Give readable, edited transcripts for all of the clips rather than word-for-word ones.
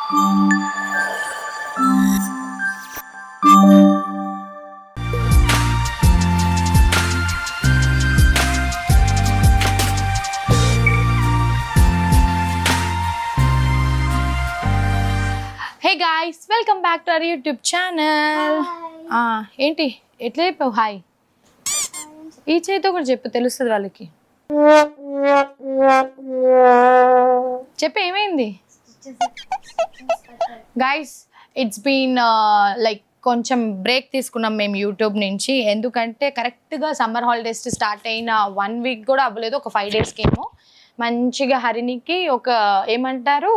Hey guys, welcome back to our YouTube channel. ఏంటి ఎట్లా చెప్పావు హాయ్? ఈ చేతితో కూడా చెప్పు, తెలుస్తుంది వాళ్ళకి. చెప్పు ఏమైంది గాయ్స్? ఇట్స్ బీన్ లైక్ కొంచెం బ్రేక్ తీసుకున్నాం మేము యూట్యూబ్ నుంచి. ఎందుకంటే కరెక్ట్గా సమ్మర్ హాలిడేస్ స్టార్ట్ అయిన 1 వీక్ కూడా అవ్వలేదు, ఒక 5 డేస్కి ఏమో మంచిగా హరినికి ఒక ఏమంటారు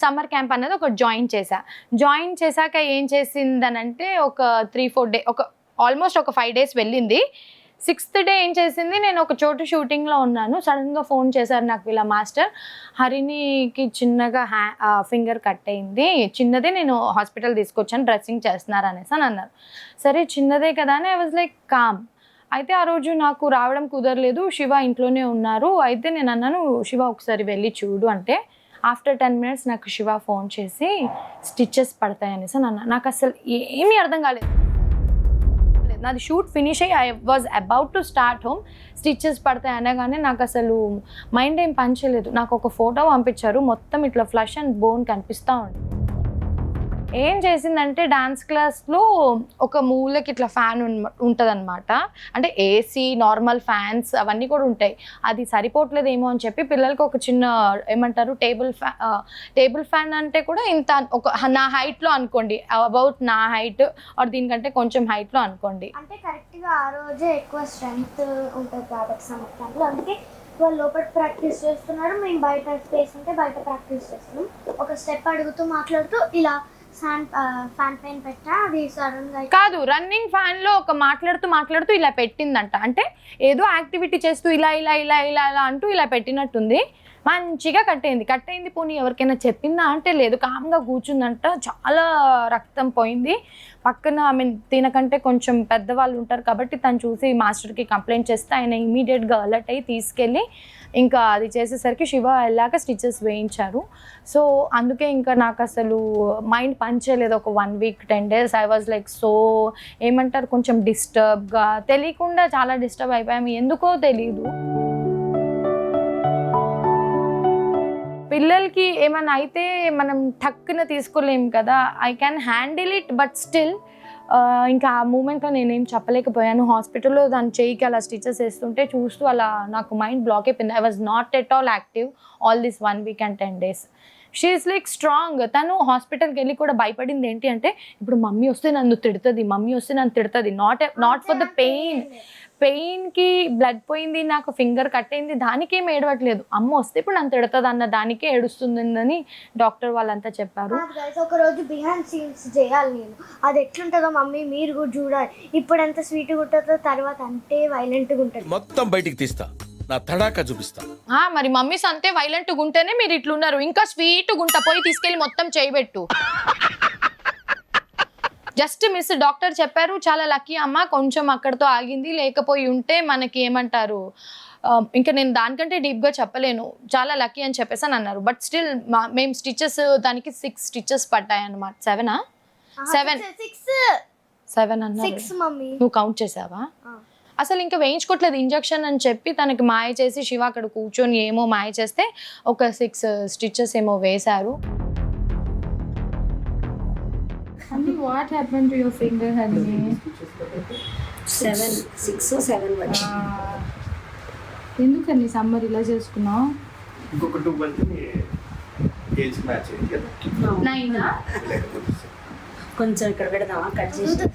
సమ్మర్ క్యాంప్ అన్నది ఒక జాయిన్ చేశాక ఏం చేసిందనంటే ఒక 3-4 డే ఒక ఆల్మోస్ట్ ఒక 5 డేస్ వెళ్ళింది. 6th డే ఏం చేసింది, నేను ఒక చోటు షూటింగ్లో ఉన్నాను, సడన్గా ఫోన్ చేశారు నాకు వీళ్ళ మాస్టర్. హరినికి చిన్నగా ఫింగర్ కట్ అయింది, చిన్నదే, నేను హాస్పిటల్ తీసుకొచ్చాను, డ్రెస్సింగ్ చేస్తున్నారు అనేసి అని అన్నారు. సరే చిన్నదే కదా అని ఐ వాజ్ లైక్ కామ్. అయితే ఆ రోజు నాకు రావడం కుదరలేదు, శివ ఇంట్లోనే ఉన్నారు. అయితే నేను అన్నాను శివ ఒకసారి వెళ్ళి చూడు అంటే, ఆఫ్టర్ 10 minutes నాకు శివ ఫోన్ చేసి స్టిచెస్ పడతాయి అనేసి అని అన్నా. నాకు అసలు ఏమీ అర్థం కాలేదు. నాది షూట్ ఫినిష్ అయ్యి I was about to start home, stitches పడతాయి అనగానే నాకు అసలు మైండ్ ఏం పనిచేయలేదు. నాకు ఒక ఫోటో పంపించారు, మొత్తం ఇట్లా ఫ్లష్ అండ్ బోన్ కనిపిస్తూ ఉంది. ఏం చేసిందంటే డాన్స్ క్లాస్లో ఒక మూలకి ఇట్లా ఫ్యాన్ ఉంటుంది అనమాట, అంటే ఏసీ నార్మల్ ఫ్యాన్స్ అవన్నీ కూడా ఉంటాయి. అది సరిపోవట్లేదేమో అని చెప్పి పిల్లలకి ఒక చిన్న ఏమంటారు టేబుల్ ఫ్యాన్ అంటే కూడా ఇంత ఒక నా హైట్లో అనుకోండి, అబౌట్ నా హైట్ ఆర్ దీనికంటే కొంచెం హైట్లో అనుకోండి. అంటే కరెక్ట్గా ఆ రోజే ఎక్కువ స్ట్రెంగ్త్ ఉంటుంది కాబట్టి సంవత్సరంలో, అందుకే వాళ్ళు లోపల ప్రాక్టీస్ చేస్తున్నారు, మేము బయట స్పేస్ ఉంటే బయట ప్రాక్టీస్ చేస్తున్నాం. ఒక స్టెప్ అడుగుతూ మాట్లాడుతూ ఇలా ఫ్యాన్ పైన పెట్టా, అది సడన్గా కాదు, రన్నింగ్ ఫ్యాన్ లో ఒక మాట్లాడుతూ ఇలా పెట్టిందంట. అంటే ఏదో యాక్టివిటీ చేస్తూ ఇలా ఇలా ఇలా ఇలా ఇలా అంటూ ఇలా పెట్టినట్టుంది. మంచిగా కట్టయింది. పోనీ ఎవరికైనా చెప్పిందా అంటే లేదు, కామ్గా కూర్చుందంట. చాలా రక్తం పోయింది. పక్కన తినకంటే కొంచెం పెద్దవాళ్ళు ఉంటారు కాబట్టి తను చూసి మాస్టర్కి కంప్లైంట్ చేస్తే ఆయన ఇమీడియట్గా అలర్ట్ అయ్యి తీసుకెళ్ళి ఇంకా అది చేసేసరికి శివ వెళ్ళాక స్టిచెస్ వేయించారు. సో అందుకే ఇంకా నాకు అసలు మైండ్ పనిచేయలేదు. ఒక 1 week 10 days I was like so ఏమంటారు కొంచెం డిస్టర్బ్గా, తెలియకుండా చాలా డిస్టర్బ్ అయిపోయాము, ఎందుకో తెలీదు. పిల్లలకి ఏమైనా అయితే మనం టక్కున తీసుకోలేము కదా, I can handle it, but still ఇంకా ఆ మూమెంట్లో నేనేం చెప్పలేకపోయాను. హాస్పిటల్లో దాని చేయికి అలా స్టిచెస్ వేస్తుంటే చూస్తూ అలా నాకు మైండ్ బ్లాక్ అయిపోయింది. I was not at all active all this 1 week and 10 days. She is like strong. తను హాస్పిటల్కి వెళ్ళి కూడా భయపడింది ఏంటి అంటే, ఇప్పుడు మమ్మీ వస్తే నన్ను తిడుతుంది, నాట్ ఫర్ ద పెయిన్కి బ్లడ్ పోయింది, నాకు ఫింగర్ కట్ అయింది, దానికేం ఏడవట్లేదు. అమ్మ వస్తే ఇప్పుడు నన్ను తిడుతుంది అన్న దానికే ఏడుస్తుందని డాక్టర్ వాళ్ళంతా చెప్పారు. ఒక రోజు బిహైండ్ సీన్స్ చేయాలి నేను, అది ఎట్లుంటుందో మమ్మీ మీరు కూడా చూడాలి. ఇప్పుడు ఎంత స్వీట్గా ఉంటుందో తర్వాత అంతే వైలెంట్గా ఉంటుంది. మొత్తం బయటికి తీస్తా, నా తడాకా చూపిస్తా. మరి మమ్మీస్ అంతే వైలెంట్గా ఉంటేనే మీరు ఇట్లున్నారు, ఇంకా స్వీట్గా ఉంటా. పోయి తీసుకెళ్ళి మొత్తం చేయబెట్టు. Just miss. డాక్టర్ చెప్పారు చాలా లక్కీ అమ్మ, కొంచెం అక్కడితో ఆగింది, లేకపోయి ఉంటే మనకి ఏమంటారు ఇంకా నేను దానికంటే డీప్గా చెప్పలేను, చాలా లక్కీ అని చెప్పేసి అని అన్నారు. బట్ స్టిల్ మేము స్టిచెస్ దానికి 6 stitches పడ్డాయి అన్నమాట. 7 అన్నారు. నువ్వు కౌంట్ చేసావా? అసలు ఇంకా వేయించుకోవట్లేదు ఇంజక్షన్ అని చెప్పి తనకి మాయ చేసి శివ అక్కడ కూర్చొని ఏమో మాయ చేస్తే ఒక 6 stitches ఏమో వేశారు. What happened to your finger, honey? 6 or 7 ఎందుకని సమ్మర్ ఇలా చేసుకున్నావు? ఇంకొక 2 months ఏజ్ మ్యాచ్ అయ్యింది కదా. 9 కొంచెం ఇక్కడ పెడదామా, కట్ చేసి.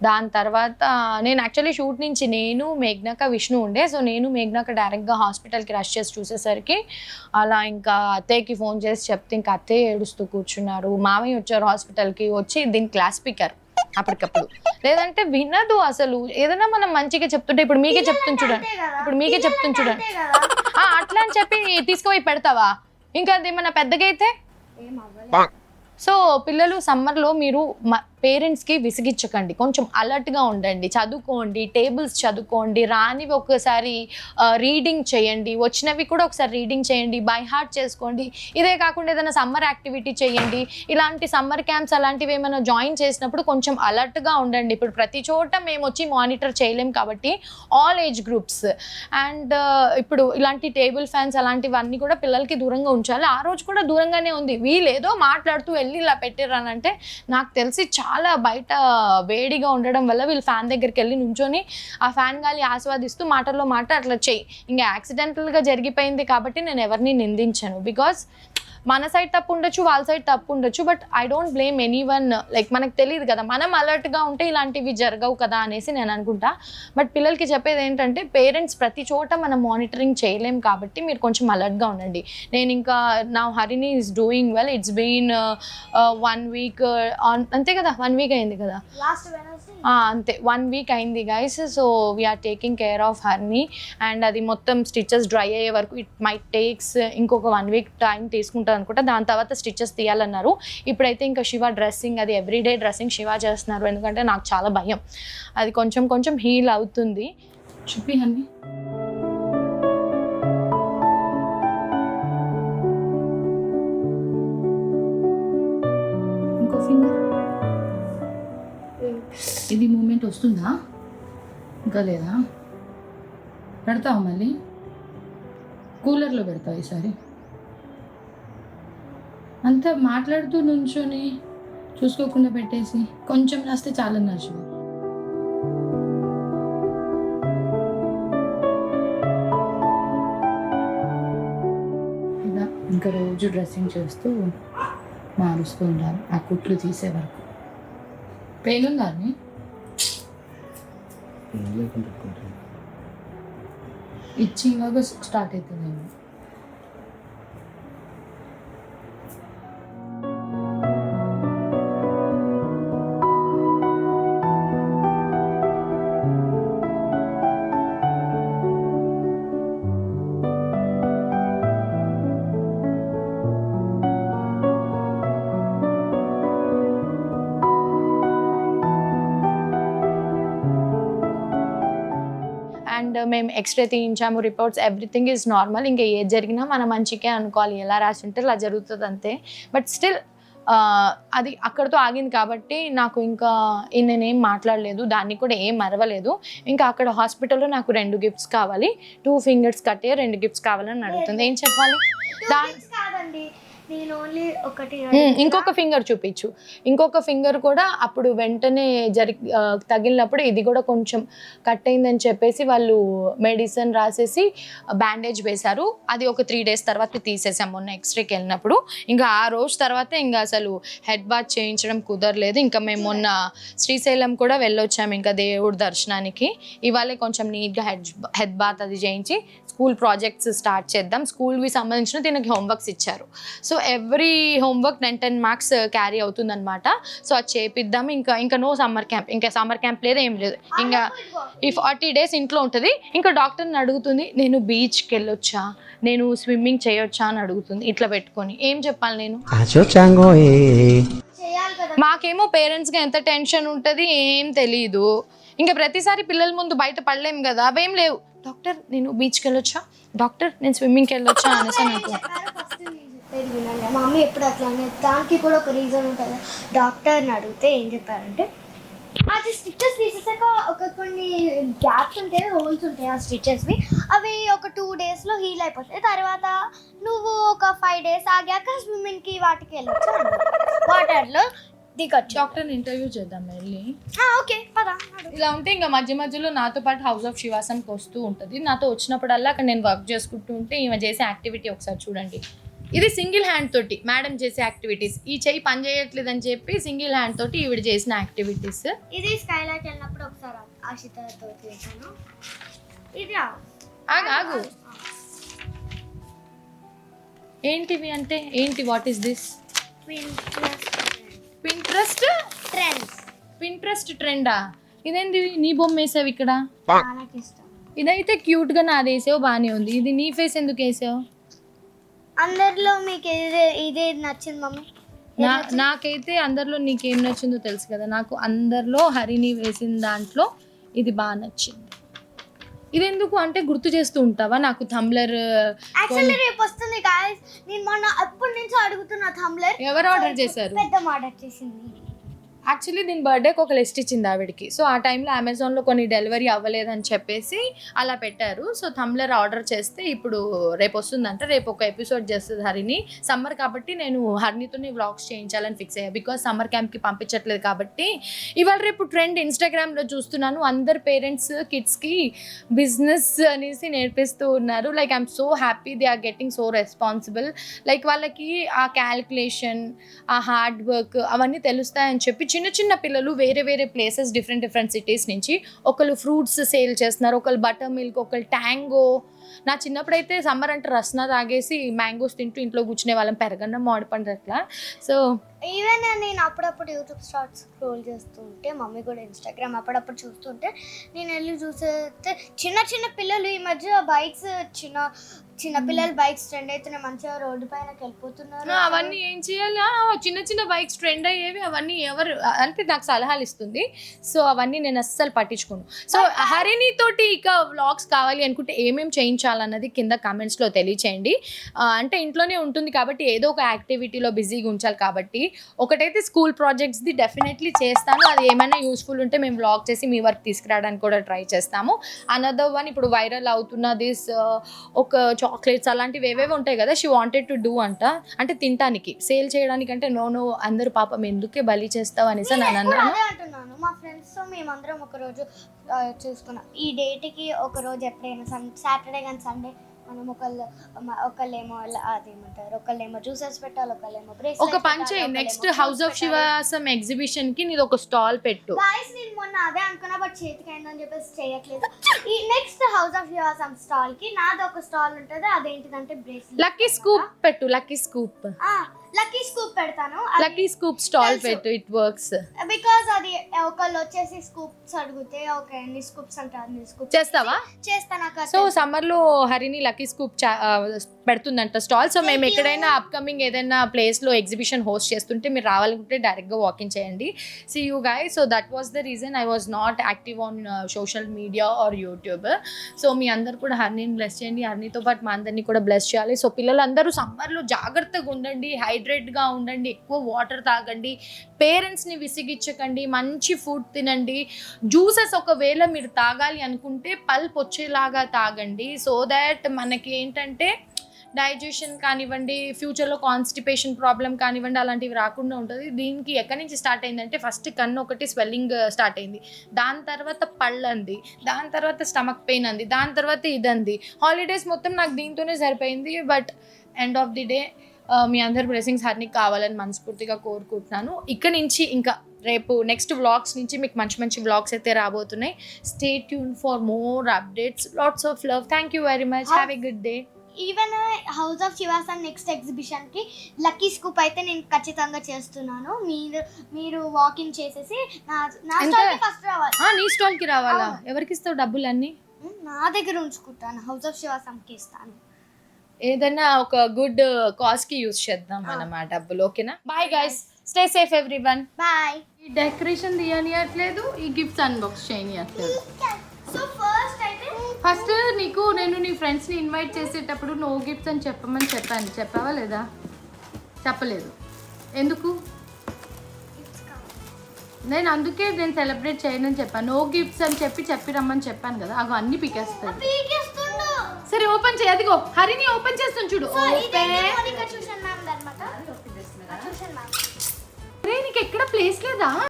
దాని తర్వాత నేను యాక్చువల్లీ షూట్ నుంచి నేను మేఘ్నాక విష్ణు ఉండే, సో నేను మేఘ్నాక డైరెక్ట్గా హాస్పిటల్కి రష్ చేసి చూసేసరికి అలా ఇంకా అత్తయ్యకి ఫోన్ చేసి చెప్తే ఇంకా అత్తయ్య ఏడుస్తూ కూర్చున్నారు. మామయ్య వచ్చారు హాస్పిటల్కి, వచ్చి దీని క్లాస్ స్పీకర్ అప్పటికప్పుడు, లేదంటే వినదు అసలు. ఏదైనా మనం మంచిగా చెప్తుంటే ఇప్పుడు మీకే చెప్తుంది చూడండి, అట్లా అని చెప్పి తీసుకుపోయి పెడతావా? ఇంకా అది ఏమన్నా పెద్దగా అయితే. సో పిల్లలు సమ్మర్లో మీరు పేరెంట్స్కి విసిగించకండి, కొంచెం అలర్ట్గా ఉండండి, చదువుకోండి, టేబుల్స్ చదువుకోండి, రానివి ఒకసారి రీడింగ్ చేయండి, వచ్చినవి కూడా ఒకసారి రీడింగ్ చేయండి, బై హార్ట్ చేసుకోండి. ఇదే కాకుండా ఏదైనా సమ్మర్ యాక్టివిటీ చేయండి. ఇలాంటి సమ్మర్ క్యాంప్స్ అలాంటివి ఏమైనా జాయిన్ చేసినప్పుడు కొంచెం అలర్ట్గా ఉండండి. ఇప్పుడు ప్రతి చోట మేము వచ్చి మానిటర్ చేయలేం కాబట్టి ఆల్ ఏజ్ గ్రూప్స్ అండ్ ఇప్పుడు ఇలాంటి టేబుల్ ఫ్యాన్స్ అలాంటివన్నీ కూడా పిల్లలకి దూరంగా ఉంచాలి. ఆ రోజు కూడా దూరంగానే ఉంది. వీళ్ళు ఏదో మాట్లాడుతూ వెళ్ళి ఇలా పెట్టారనంటే నాకు తెలిసి చాలా బయట వేడిగా ఉండడం వల్ల వీళ్ళు ఫ్యాన్ దగ్గరికి వెళ్ళి నుంచొని ఆ ఫ్యాన్ గాలి ఆస్వాదిస్తూ మాటల్లో మాట అట్లా చెయ్యి. ఇంకా యాక్సిడెంటల్గా జరిగిపోయింది కాబట్టి నేను ఎవరిని నిందించను. బికాస్ మన సైడ్ తప్పు ఉండొచ్చు, వాళ్ళ సైడ్ తప్పు ఉండొచ్చు, but I don't blame any one. Like మనకు తెలియదు కదా, మనం అలర్ట్గా ఉంటే ఇలాంటివి జరగవు కదా అనేసి నేను అనుకుంటా. బట్ పిల్లలకి చెప్పేది ఏంటంటే పేరెంట్స్ ప్రతి చోట మనం మానిటరింగ్ చేయలేం కాబట్టి మీరు కొంచెం అలర్ట్గా ఉండండి. నేను ఇంకా నా Harini is doing well. It's been 1 week అంతే కదా, 1 week అయింది కదా, లాస్ట్ వెనస్డే అంతే 1 week అయింది guys. So we're taking care of హర్ని అండ్ అది మొత్తం స్టిచెస్ డ్రై అయ్యే వరకు ఇట్ మైట్ టేక్స్ ఇంకొక 1 week టైం తీసుకుంటుంది అనుకుంటా. దాని తర్వాత స్టిచెస్ తీయాలన్నారు. ఇప్పుడైతే ఇంకా శివ డ్రెస్సింగ్, అది ఎవ్రీడే డ్రెస్సింగ్ శివ చేస్తున్నారు. ఎందుకంటే నాకు చాలా భయం, అది కొంచెం కొంచెం హీల్ అవుతుంది. చూపి హర్ని. ఇంకో ఫింగర్, ఇది మూమెంట్ వస్తుందా ఇంకా లేదా? పెడతావా మళ్ళీ? కూలర్లో పెడతావు ఈసారి. అంతా మాట్లాడుతూ నుంచొని చూసుకోకుండా పెట్టేసి కొంచెం రాస్తే చాలా నచ్చు. ఇలా ఇంకా రోజు డ్రెస్సింగ్ చేస్తూ మారుస్తూ ఉండాలి ఆ కుట్లు తీసే వరకు. పెయిన్ ఉందా అని ఇచ్చింగ్ స్టార్ట్ అవుతుంది. అండ్ మేము ఎక్స్రే తీయించాము, రిపోర్ట్స్ ఎవ్రీథింగ్ ఈజ్ నార్మల్. ఇంకా ఏది జరిగినా మన మంచికే అనుకోవాలి, ఎలా రాసి ఉంటే అలా జరుగుతుంది అంతే. బట్ స్టిల్ అది అక్కడితో ఆగింది కాబట్టి నాకు ఇంకా నేనేం మాట్లాడలేదు, దాన్ని కూడా ఏం మరవలేదు. ఇంకా అక్కడ హాస్పిటల్లో నాకు 2 గిఫ్ట్స్ కావాలి, 2 fingers కట్టే 2 గిఫ్ట్స్ కావాలని అడుగుతుంది. ఏం చెప్పాలి? కాదండి, నేను ఓన్లీ ఒకటి ఇంకొక ఫింగర్ చూపించు. ఇంకొక ఫింగర్ కూడా అప్పుడు వెంటనే తగిలినప్పుడు ఇది కూడా కొంచెం కట్ అయిందని చెప్పేసి వాళ్ళు మెడిసిన్ రాసేసి బ్యాండేజ్ వేశారు. అది ఒక 3 days తర్వాత తీసేసాం మొన్న ఎక్స్రేకి వెళ్ళినప్పుడు. ఇంకా ఆ రోజు తర్వాత ఇంకా అసలు హెడ్ బాత్ చేయించడం కుదరలేదు. ఇంకా మేము మొన్న శ్రీశైలం కూడా వెళ్ళొచ్చాము ఇంకా దేవుడి దర్శనానికి. ఇవాళే కొంచెం నీట్గా హెడ్ బాత్ అది చేయించి స్కూల్ ప్రాజెక్ట్స్ స్టార్ట్ చేద్దాం. స్కూల్వి సంబంధించిన దీనికి హోంవర్క్స్ ఇచ్చారు. So every homework 10 marks carry అవుతుందన్నమాట. సో అది చేపిద్దాం. ఇంకా నో సమ్మర్ క్యాంప్, ఇంకా సమ్మర్ క్యాంప్ లేదు, ఏం లేదు. ఇంకా ఈ 40 days ఇంట్లో ఉంటుంది. ఇంకా డాక్టర్ని అడుగుతుంది, నేను బీచ్కి వెళ్ళొచ్చా, నేను స్విమ్మింగ్ చేయొచ్చా అని అడుగుతుంది ఇట్లా పెట్టుకొని. ఏం చెప్పాలి నేను? మాకేమో పేరెంట్స్గా ఎంత టెన్షన్ ఉంటుంది ఏం తెలీదు. ఇంకా ప్రతిసారి పిల్లల ముందు బయట పడలేము కదా, అవేం లేవు. డాక్టర్ నేను బీచ్కి వెళ్ళొచ్చా, డాక్టర్ నేను స్విమ్మింగ్కి వెళ్ళొచ్చా అనేసి నాకు. మా మమ్మీ ఎప్పుడు అట్లానే, దానికి కూడా ఒక రీజన్ ఉంటుంది. డాక్టర్ని అడిగితే ఏం చెప్పారంటే అది స్టిచెస్ తీసేసాక కొన్ని గ్యాప్స్ ఉంటాయి, హోల్స్ ఉంటాయి ఆ స్టిచెస్వి, అవి ఒక 2 daysలో హీల్ అయిపోతాయి. తర్వాత నువ్వు ఒక 5 days ఆగాక స్విమ్మింగ్కి వాటికి వెళ్ళొచ్చు, వాటర్లో దిగొచ్చు. డాక్టర్ని ఇంటర్వ్యూ చేద్దాం వెళ్ళి. ఓకే పదా. ఇలా ఉంటే ఇంకా మధ్య మధ్యలో నాతో పాటు హౌస్ ఆఫ్ శివాసంకి వస్తూ ఉంటుంది. నాతో వచ్చినప్పుడల్లా అక్కడ నేను వర్క్ చేసుకుంటూ ఉంటే ఈమె చేసే యాక్టివిటీ ఒకసారి చూడండి. ఇది సింగిల్ హ్యాండ్ తోటి మేడం చేసే యాక్టివిటీస్. ఈ చెయ్యి పని చేయట్లేదు అని చెప్పి సింగిల్ హ్యాండ్ తోటి ఈవిడ చేసిన యాక్టివిటీస్. ఇది స్కైలాక్ వెళ్ళినప్పుడు ఒకసారి ఆశితతో చేశాను. ఇది ఆగు. ఏంటివి అంటే ఏంటి? What is this? పింట్రెస్ట్ ట్రెండా? ఇదేంటి నీ బొమ్మ వేసావు ఇక్కడ? ఇదైతే క్యూట్ గా నాది వేసావు, బాగానే ఉంది. ఇది నీ ఫేస్ ఎందుకు వేసావు? అందరిలో మీకు ఇదే నచ్చింది మమ్మీ? నాకైతే అందరిలో నీకేం నచ్చిందో తెలుసు కదా, నాకు అందరిలో హరిని వేసిన దాంట్లో ఇది బాగా నచ్చింది. ఇది ఎందుకు అంటే గుర్తు చేస్తూ ఉంటావా నాకు థంబ్లర్? యాక్చువల్లీ రేపు వస్తుంది గాయ్స్. నేను మొన్న అప్పటి నుంచి అడుగుతున్నా థంబ్లర్. ఎవరు ఆర్డర్ చేశారు? పెద్ద ఆర్డర్ చేసింది. యాక్చువల్లీ దీని బర్త్డేకి ఒక లిస్ట్ ఇచ్చింది ఆవిడకి. సో ఆ టైంలో అమెజాన్లో కొన్ని డెలివరీ అవ్వలేదని చెప్పేసి అలా పెట్టారు. సో థంబ్లర్ ఆర్డర్ చేస్తే ఇప్పుడు రేపు వస్తుందంట. రేపు ఒక ఎపిసోడ్ చేస్తుంది హరిని. సమ్మర్ కాబట్టి నేను హరినితోనే వ్లాగ్స్ చేయించాలని ఫిక్స్ అయ్యా. బికాజ్ సమ్మర్ క్యాంప్కి పంపించట్లేదు కాబట్టి. ఇవాళ రేపు ట్రెండ్ ఇన్స్టాగ్రామ్లో చూస్తున్నాను, అందరు పేరెంట్స్ కిడ్స్కి బిజినెస్ అనేసి నేర్పిస్తూ ఉన్నారు. Like I'm so happy, they are getting so responsible. Like వాళ్ళకి ఆ క్యాల్కులేషన్, ఆ హార్డ్ వర్క్ అవన్నీ తెలుస్తాయని చెప్పి చిన్న చిన్న పిల్లలు వేరే వేరే ప్లేసెస్ డిఫరెంట్ సిటీస్ నుంచి ఒకళ్ళు ఫ్రూట్స్ సేల్ చేస్తున్నారు, ఒకళ్ళు బటర్ మిల్క్, ఒకళ్ళు ట్యాంగో. నా చిన్నప్పుడైతే సమ్మర్ అంటే రస్నా తాగేసి మ్యాంగోస్ తింటూ ఇంట్లో కూర్చునే వాళ్ళం, పెరగన్న మామిడిపండు అట్లా. సో ఈవెన్ నేను అప్పుడప్పుడు యూట్యూబ్ షార్ట్స్ స్క్రోల్ చేస్తుంటే, మమ్మీ కూడా ఇన్స్టాగ్రామ్ అప్పుడప్పుడు చూస్తుంటే నేను వెళ్ళి చూసేస్తే చిన్న చిన్న పిల్లలు ఈ మధ్య బైక్స్, చిన్న పిల్లలు బైక్స్ ట్రెండ్ అవుతున్నాయి, మంచిగా రోడ్డు పైనకి వెళ్ళిపోతున్నారు. అవన్నీ ఏం చేయాలి? చిన్న చిన్న బైక్స్ ట్రెండ్ అయ్యేవి అవన్నీ ఎవరు అంటే నాకు సలహాలు ఇస్తుంది. సో అవన్నీ నేను అస్సలు పట్టించుకోను. సో హరిని తోటి ఇక వ్లాగ్స్ కావాలి అనుకుంటే ఏమేమి చేయించాలన్నది కింద కామెంట్స్లో తెలియచేయండి. అంటే ఇంట్లోనే ఉంటుంది కాబట్టి ఏదో ఒక యాక్టివిటీలో బిజీగా ఉంచాలి కాబట్టి. ఒకటైతే స్కూల్ ప్రాజెక్ట్స్ది డెఫినెట్లీ చేస్తాను, అది ఏమైనా యూస్ఫుల్ ఉంటే మేము వ్లాగ్ చేసి మీ వరకు తీసుకురావడానికి కూడా ట్రై చేస్తాము. అనదర్ వన్ ఇప్పుడు వైరల్ అవుతున్న దిస్ ఒక చాక్లెట్స్ అలాంటివి ఏవేవి ఉంటాయి కదా, షీ వాంటెడ్ టు డూ అంట. అంటే తినడానికి, సేల్ చేయడానికి అంటే నో అందరూ పాపం ఎందుకే బలి చేస్తావు అనేసి నేను అన్నాను. అదే అంటున్నాను, మా ఫ్రెండ్స్తో మేమందరం ఒకరోజు చూసుకున్నాం. ఈ డేట్కి ఒకరోజు ఎప్పుడైనా సాటర్డే కానీ సండే మనం ఒకళ్ళేమో అదేమంటారు, ఒకళ్ళేమో జ్యూసెస్ పెట్టాలి, ఒకళ్ళేమో బ్రేస్లెట్స్. ఒక పని చేయి, నెక్స్ట్ హౌస్ ఆఫ్ శివాసం ఎగ్జిబిషన్ కి నీది ఒక స్టాల్ పెట్టు. గాయ్స్ నేను మొన్న అదే అనుకున్నా, బట్ చేతికి అయిందని చెప్పేసి చేయట్లేదు. ఈ నెక్స్ట్ హౌస్ ఆఫ్ శివాసం స్టాల్ కి నాది ఒక స్టాల్ ఉంటుంది. అదేంటిదంటే బ్రేస్లెట్. లక్కీ స్కూప్ పెట్టు, లక్కీ స్కూప్ పెడతాను. లక్కీ స్కూప్ స్టాల్ పెట్టు, ఇట్ వర్క్స్. బికాజ్ అది ఒకళ్ళు వచ్చేసి స్కూప్స్ అడిగితే ఓకే ఎన్ని స్కూప్స్ అంటే అన్ని స్కూప్స్ చేస్తావా? చేస్తాను. సో సమ్మర్ లో హరిని లక్కీ స్కూప్ పెడుతుందంట స్టాల్. సో మేము ఎక్కడైనా అప్కమింగ్ ఏదైనా ప్లేస్ లో ఎగ్జిబిషన్ హోస్ట్ చేస్తుంటే మీరు రావాలనుకుంటే డైరెక్ట్ గా వాకింగ్ చేయండి. See you guys. So that was the reason I was not active on social media or YouTube. So మీ అందరు కూడా హరిని బ్లెస్ చేయండి, హరినితో పాటు మా అందరినీ కూడా బ్లెస్ చేయాలి. సో పిల్లలందరూ సమ్మర్లో జాగ్రత్తగా ఉండండి, హైడ్రేట్గా ఉండండి, ఎక్కువ వాటర్ తాగండి, పేరెంట్స్ని విసిగించకండి, మంచి ఫుడ్ తినండి. జ్యూసెస్ ఒకవేళ మీరు తాగాలి అనుకుంటే పల్ప్ వచ్చేలాగా తాగండి. సో దాట్ మనకి ఏంటంటే డైజెషన్ కానివ్వండి, ఫ్యూచర్లో కాన్స్టిపేషన్ ప్రాబ్లం కానివ్వండి, అలాంటివి రాకుండా ఉంటుంది. దీనికి ఎక్కడి నుంచి స్టార్ట్ అయిందంటే ఫస్ట్ కన్ను ఒకటి స్వెల్లింగ్ స్టార్ట్ అయింది, దాని తర్వాత పళ్ళు అంది, దాని తర్వాత స్టమక్ పెయిన్ అంది, దాని తర్వాత ఇదంది. హాలిడేస్ మొత్తం నాకు దీంతోనే సరిపోయింది. But end of the day మీ అందరి బ్లెస్సింగ్స్ హరినికి కావాలని మనస్ఫూర్తిగా కోరుకుంటున్నాను. ఇక్కడ నుంచి ఇంకా రేపు నెక్స్ట్ వ్లాగ్స్ నుంచి మీకు మంచి వ్లాగ్స్ అయితే రాబోతున్నాయి. Stay tune for more updates. Lots of love. Thank you very much. Have a good day. Even house of Shivasam next ఎగ్జిబిషన్కి లక్కీ స్కూప్ అయితే నేను ఖచ్చితంగా చేస్తున్నాను. మీరు వాకింగ్ చేసేసి నా స్టాల్కి ఫస్ట్ రావాలి. నీ స్టాల్కి రావాలా? ఎవరికి ఇస్తావు డబ్బులు అన్నీ? నా దగ్గర ఉంచుకుంటాను, హౌస్ ఆఫ్ శివాసంకి ఇస్తాను. ఏదైనా ఒక గుడ్ కాజ్కి యూజ్ చేద్దాం మనం ఆ డబ్బులు. ఓకేనా? Bye guys, stay safe everyone. Bye. ఈ డెకరేషన్ తీయనియట్లేదు, ఈ గిఫ్ట్స్ అన్బాక్స్ చేయనియట్లేదు. సో ఫస్ట్ నీకు నేను నీ ఫ్రెండ్స్ని ఇన్వైట్ చేసేటప్పుడు నో గిఫ్ట్స్ అని చెప్పాను. చెప్పావా లేదా? చెప్పలేదు. ఎందుకు? అందుకే నేను సెలబ్రేట్ చేయనని చెప్పాను. నో గిఫ్ట్స్ అని చెప్పి రమ్మని చెప్పాను కదా, అవి అన్ని పీకేస్తాను. సరే ఓపెన్ చేయి. అదిగో హరిని ఓపెన్ చేస్తాను చూడు. నీకు ఎక్కడ ప్లేస్ లేదా?